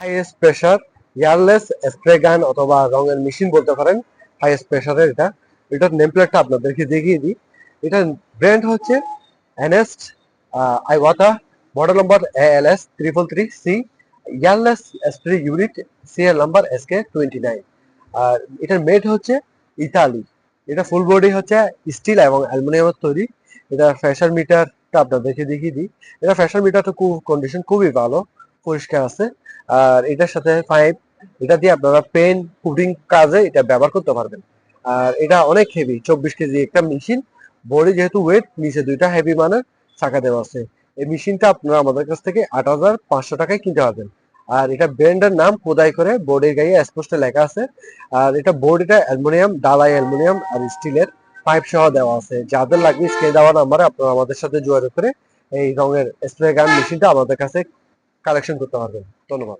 Highest pressure airless spray গান অথবা রঙের মেশিন বলতে পারেন। হাইয়েস্ট প্রেসারের এটার নেম প্লেটটা আপনাদেরকে দেখিয়ে দিই। এটার ব্র্যান্ড হচ্ছে Anest Iwata, model number ALS 333C, airless spray unit CL number SK29। আর এটার মেড হচ্ছে ইতালি। এটা ফুল বডি হচ্ছে স্টিল এবং অ্যালুমিনিয়ামের তৈরি। এটা প্রেসার মিটারটা আপনাদেরকে দেখিয়ে দিই। এটা প্রেসার মিটারটা কন্ডিশন খুবই ভালো, পরিষ্কার আছে। আর এটার সাথে পাইপ, এটা দিয়ে আপনারা পেন পুডিং কাজে এটা ব্যবহার করতে পারবেন। আর এটা অনেক হেভি, 24 কেজি একটা মেশিন। বডি যেহেতু ওয়েট, নিচে দুইটা হেভি মানের চাকা দেওয়া আছে। এই মেশিনটা আপনারা আমাদের কাছ থেকে 8,500 টাকায় কিনতে পারবেন। আর এটা ব্র্যান্ডের নাম খোদাই করে বোর্ডের গায়ে স্পষ্ট লেখা আছে। আর এটা বোর্ডটা অ্যালুমিনিয়াম, ডালাই অ্যালুমিনিয়াম আর স্টিলের পাইপ সহ দেওয়া আছে। যাদের লাগবে স্ক্রিনে দেওয়া নাম্বারে আপনারা আমাদের সাথে যোগাযোগ করে এই রঙের স্প্রে গান মেশিনটা আমাদের কাছে কালেকশন করতে পারবেন। ধন্যবাদ।